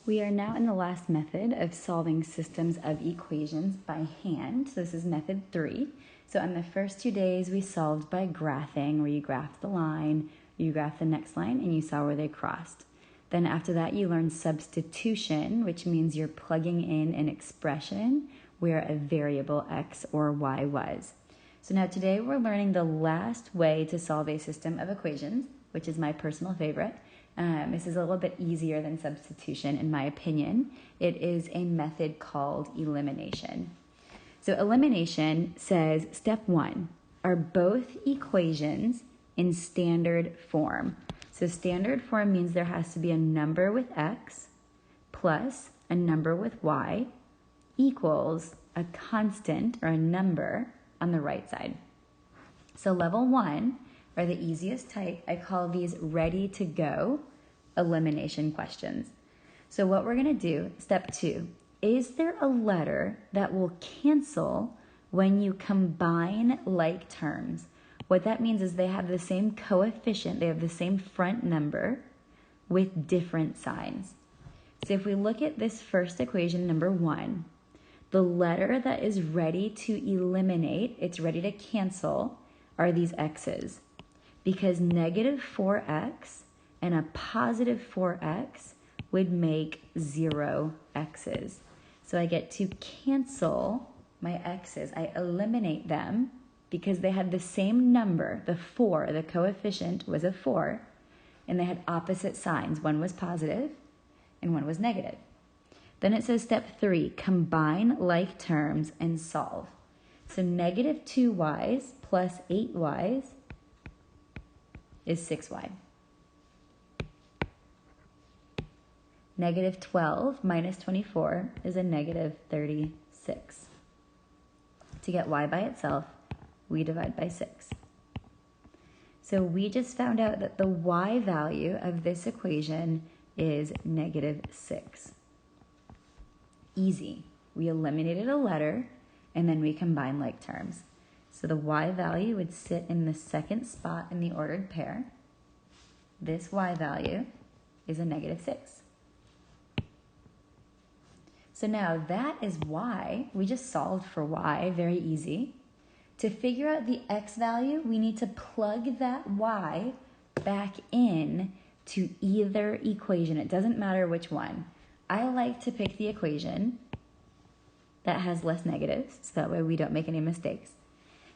We are now in the last method of solving systems of equations by hand. So this is method 3. So on the first 2 days, we solved by graphing, where you graph the line, you graph the next line, and you saw where they crossed. Then after that, you learned substitution, which means you're plugging in an expression where a variable x or y was. So now today, we're learning the last way to solve a system of equations, which is my personal favorite. This is a little bit easier than substitution, in my opinion. It is a method called elimination. So elimination says, step 1, are both equations in standard form? So standard form means there has to be a number with x plus a number with y equals a constant or a number on the right side. So level 1, or the easiest type, I call these ready to go elimination questions. So what we're going to do, step 2, is there a letter that will cancel when you combine like terms? What that means is they have the same coefficient, they have the same front number with different signs. So if we look at this first equation, number 1, the letter that is ready to eliminate, it's ready to cancel, are these x's. Because negative 4x and a positive 4x would make 0 x's. So I get to cancel my x's. I eliminate them because they had the same number, the 4, the coefficient was a 4, and they had opposite signs. One was positive and one was negative. Then it says step 3, combine like terms and solve. So negative 2y's plus 8y's is 6y. Negative 12 minus 24 is a negative 36. To get y by itself, we divide by 6. So we just found out that the y value of this equation is negative 6. Easy. We eliminated a letter, and then we combine like terms. So the y value would sit in the second spot in the ordered pair. This y value is a negative 6. So now that is y. We just solved for y, very easy. To figure out the x value, we need to plug that y back in to either equation. It doesn't matter which one. I like to pick the equation that has less negatives, so that way we don't make any mistakes.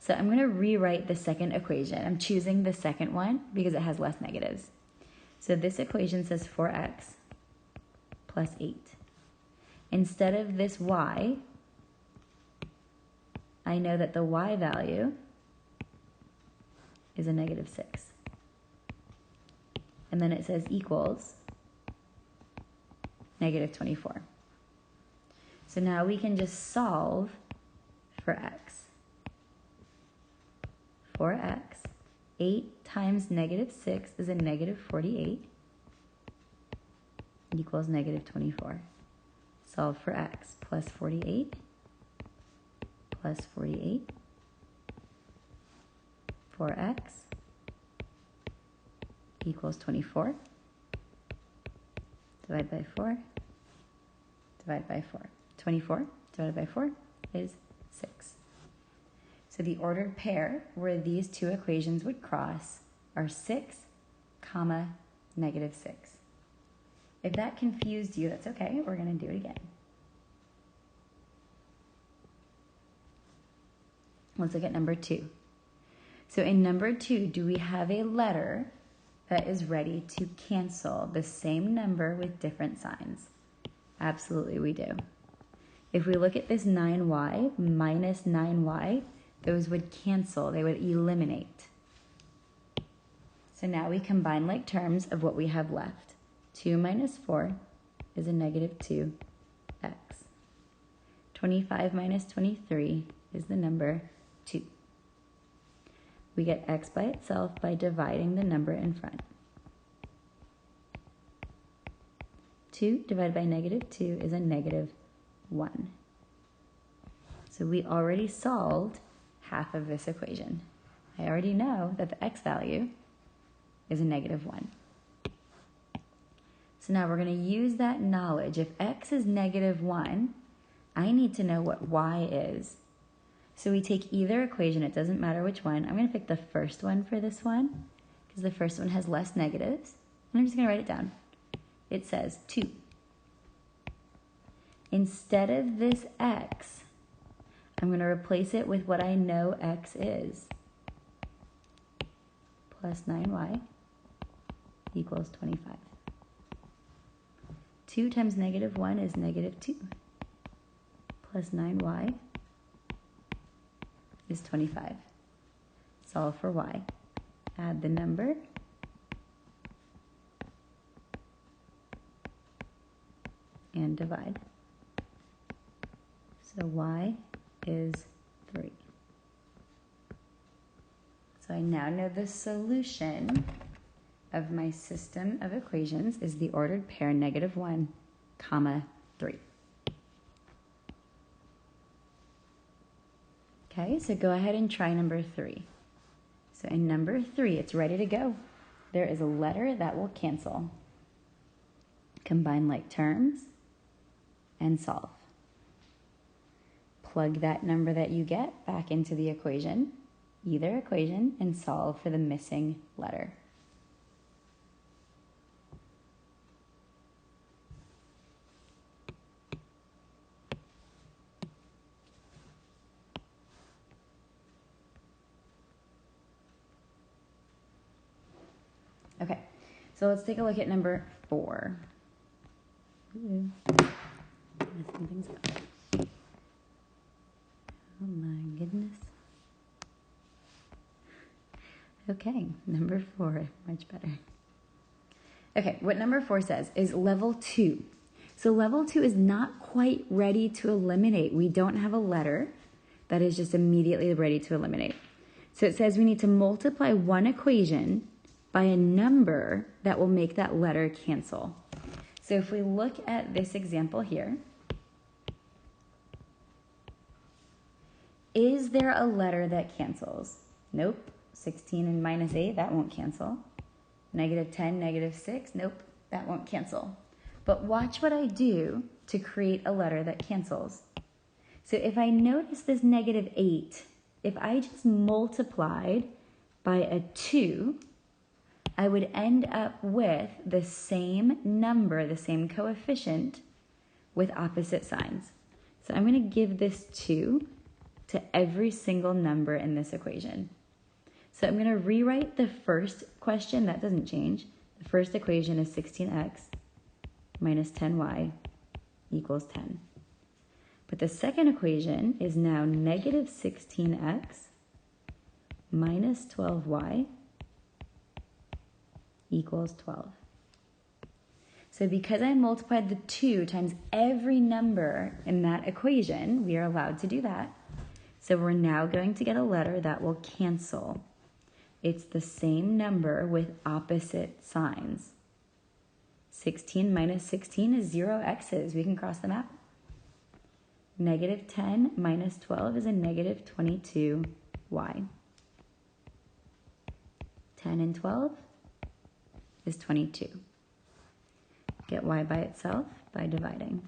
So I'm going to rewrite the second equation. I'm choosing the second one because it has less negatives. So this equation says 4x plus 8. Instead of this y, I know that the y value is a negative 6. And then it says equals negative 24. So now we can just solve for x. 4x, 8 times negative 6 is a negative 48 equals negative 24. Solve for x, plus 48 plus 48, 4x equals 24. Divide by 4, divide by 4. 24 divided by 4 is 6. So the ordered pair where these two equations would cross are 6, comma, negative 6. If that confused you, that's okay. We're going to do it again. Let's look at number 2. So in number 2, do we have a letter that is ready to cancel the same number with different signs? Absolutely, we do. If we look at this 9y minus 9y, those would cancel. They would eliminate. So now we combine like terms of what we have left. 2 minus 4 is a negative 2x. 25 minus 23 is the number 2. We get x by itself by dividing the number in front. 2 divided by negative 2 is a negative 1. So we already solved half of this equation. I already know that the x value is a negative 1. So So now we're going to use that knowledge. If x is -1, I need to know what y is. So we take either equation, it doesn't matter which one. I'm going to pick the first one for this one because the first one has less negatives. And I'm just going to write it down. It says 2. Instead of this x, I'm going to replace it with what I know x is. Plus 9y equals 25. 2 times -1 is -2. Plus 9y is 25. Solve for y. Add the number. And divide. So y is 3. So I now know the solution of my system of equations is the ordered pair -1, 3. Okay, so go ahead and try number 3. So in number 3, it's ready to go. There is a letter that will cancel. Combine like terms and solve. Plug that number that you get back into the equation, either equation, and solve for the missing letter. Okay, so let's take a look at number 4. Ooh. Messing things up. Oh my goodness. Okay, number 4, much better. Okay, what number 4 says is level 2. So level 2 is not quite ready to eliminate. We don't have a letter that is just immediately ready to eliminate. So it says we need to multiply one equation by a number that will make that letter cancel. So if we look at this example here, is there a letter that cancels? Nope. 16 and -8, that won't cancel. -10, -6, nope, that won't cancel. But watch what I do to create a letter that cancels. So if I notice this -8, if I just multiplied by a 2, I would end up with the same number, the same coefficient, with opposite signs. So I'm going to give this 2 to every single number in this equation. So I'm going to rewrite the first question. That doesn't change. The first equation is 16x minus 10y equals 10. But the second equation is now negative 16x minus 12y equals 12. So because I multiplied the 2 times every number in that equation, we are allowed to do that. So we're now going to get a letter that will cancel. It's the same number with opposite signs. 16 minus 16 is 0 x's. We can cross them out. Negative 10 minus 12 is a negative 22y. 10 and 12 is 22. Get y by itself by dividing.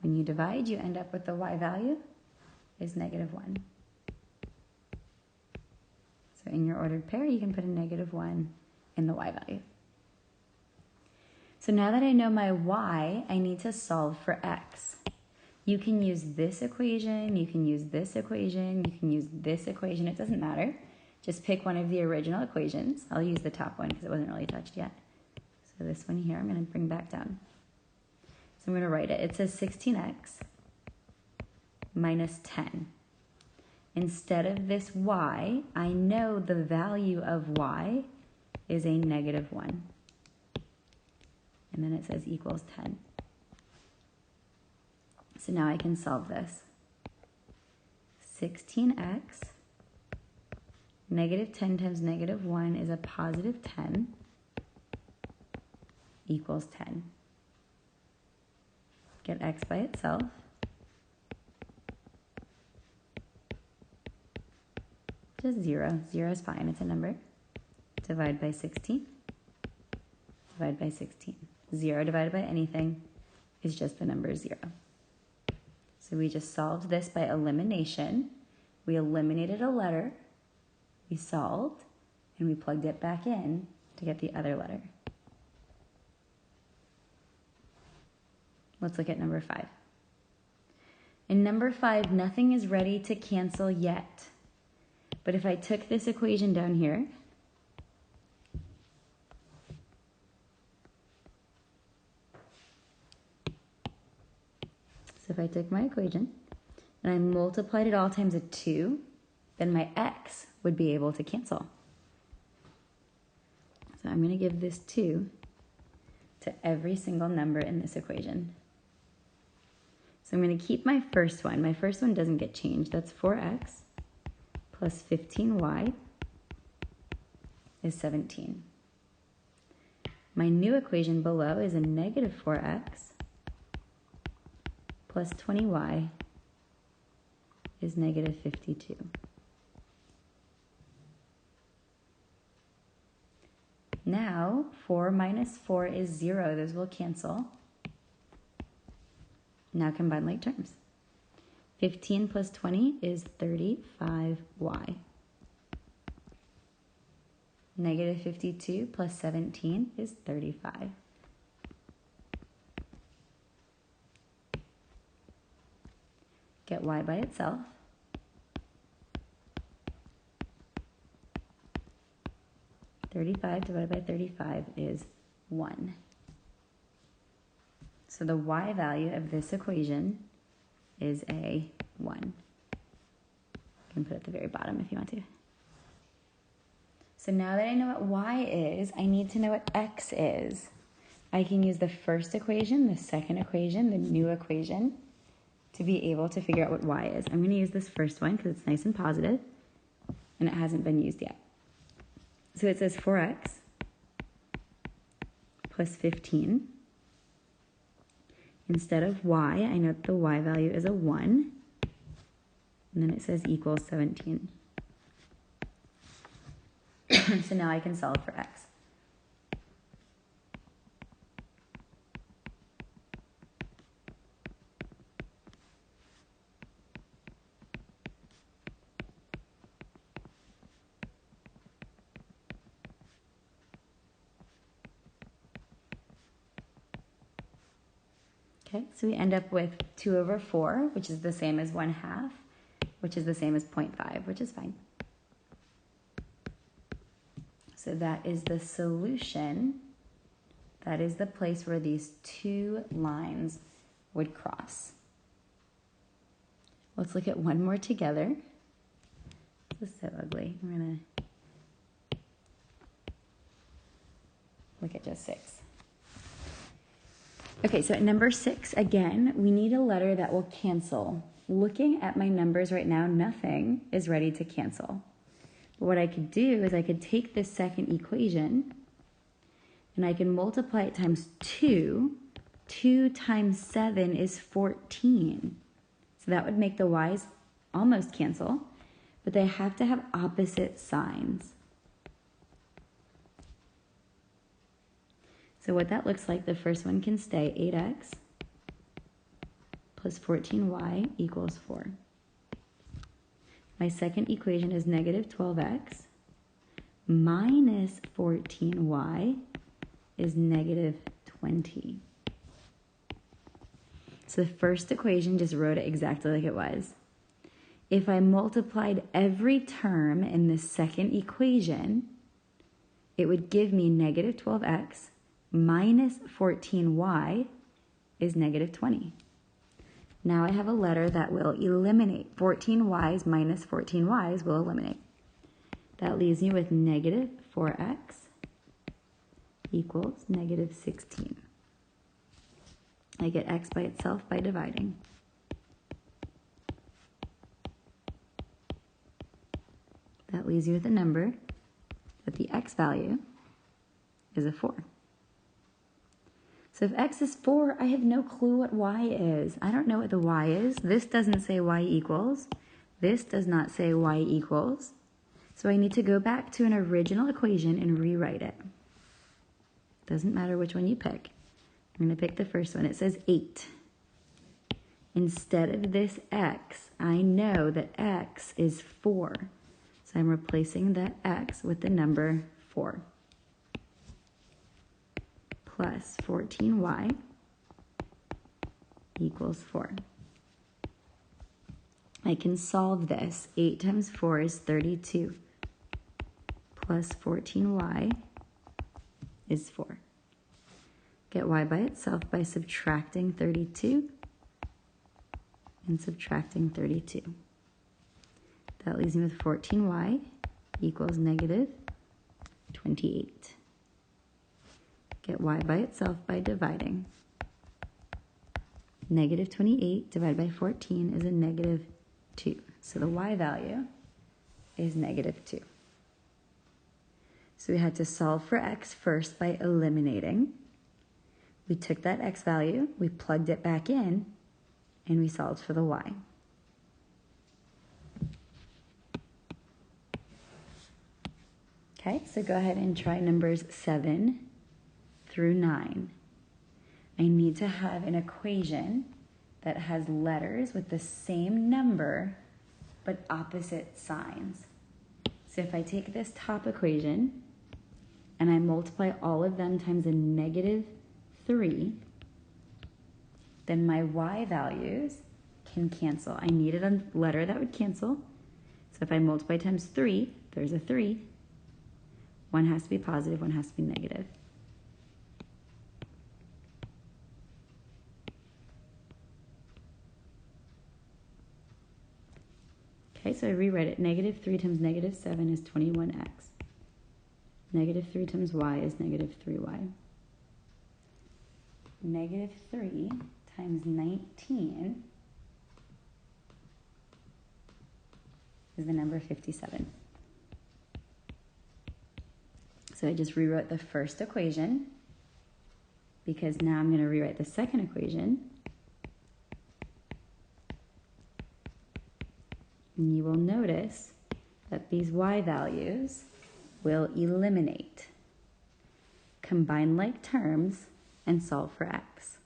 When you divide, you end up with the y value is -1. So in your ordered pair, you can put a -1 in the y value. So now that I know my y, I need to solve for x. You can use this equation, you can use this equation, you can use this equation, it doesn't matter. Just pick one of the original equations. I'll use the top one because it wasn't really touched yet. So this one here, I'm going to bring back down. So I'm going to write it. It says 16x minus 10. Instead of this y, I know the value of y is a -1. And then it says equals 10. So now I can solve this. 16x, -10 times -1 is a positive 10, equals 10. Get x by itself. just 0. 0 is fine, it's a number. Divide by 16. Divide by 16. 0 divided by anything is just the number 0. So we just solved this by elimination. We eliminated a letter, we solved, and we plugged it back in to get the other letter. Let's look at number 5. In number 5, nothing is ready to cancel yet. But if I took this equation down here, so if I took my equation and I multiplied it all times a 2, then my x would be able to cancel. So I'm going to give this 2 to every single number in this equation. So I'm going to keep my first one. My first one doesn't get changed. That's 4x plus 15y is 17. My new equation below is a negative 4x plus 20y is negative 52. Now, 4 minus 4 is 0. Those will cancel. Now combine like terms. 15 plus 20 is 35y. Negative 52 plus 17 is 35. Get y by itself. Divided by 35 is 1. So the y value of this equation is a 1. You can put it at the very bottom if you want to. So now that I know what y is, I need to know what x is. I can use the first equation, the second equation, the new equation to be able to figure out what y is. I'm going to use this first one because it's nice and positive and it hasn't been used yet. So it says 4x plus 15. Instead of y, I know that the y value is a 1. And then it says equals 17. So now I can solve for x. Okay, so we end up with 2 over 4, which is the same as 1/2, which is the same as 0.5, which is fine. So that is the solution. That is the place where these two lines would cross. Let's look at one more together. This is so ugly. I'm going to look at just 6. Okay, so at number 6, again, we need a letter that will cancel. Looking at my numbers right now, nothing is ready to cancel. But what I could do is I could take this second equation and I can multiply it times 2. 2 times 7 is 14. So that would make the y's almost cancel, but they have to have opposite signs. So what that looks like, the first one can stay, 8x plus 14y equals 4. My second equation is negative 12x minus 14y is negative 20. So the first equation just wrote it exactly like it was. If I multiplied every term in the second equation, it would give me negative 12x minus 14y is negative 20. Now I have a letter that will eliminate. 14y's minus 14y's will eliminate. That leaves me with negative 4x equals negative 16. I get x by itself by dividing. That leaves you with a number that the x value is a 4. So if x is 4, I have no clue what y is. I don't know what the y is. This doesn't say y equals. This does not say y equals. So I need to go back to an original equation and rewrite it. Doesn't matter which one you pick. I'm going to pick the first one. It says 8. Instead of this x, I know that x is 4. So I'm replacing that x with the number 4. Plus 14y equals 4. I can solve this. 8 times 4 is 32. Plus 14y is 4. Get y by itself by subtracting 32 and subtracting 32. That leaves me with 14y equals negative 28. Get y by itself by dividing. Negative 28 divided by 14 is a negative 2. So the y value is negative 2. So we had to solve for x first by eliminating. We took that x value, we plugged it back in, and we solved for the y. Okay, so go ahead and try numbers 7 through 9. I need to have an equation that has letters with the same number but opposite signs. So if I take this top equation and I multiply all of them times a negative 3, then my y values can cancel. I needed a letter that would cancel. So if I multiply times 3, there's a 3. One has to be positive, one has to be negative. Okay, so I rewrite it. Negative 3 times negative 7 is 21x. Negative 3 times y is negative 3y. Negative 3 times 19 is the number 57. So I just rewrote the first equation because now I'm going to rewrite the second equation. And you will notice that these y values will eliminate. Combine like terms and solve for x.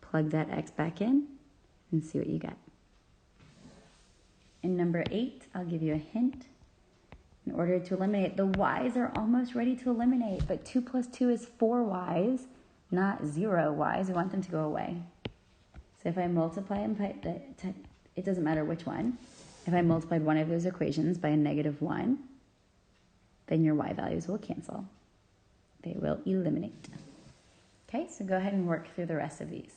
Plug that x back in and see what you get. In number 8, I'll give you a hint. In order to eliminate, the y's are almost ready to eliminate, but 2 plus 2 is 4 y's, not 0 y's. We want them to go away. So if I multiply and put it doesn't matter which one. If I multiplied one of those equations by a negative 1, then your y values will cancel. They will eliminate. Okay, so go ahead and work through the rest of these.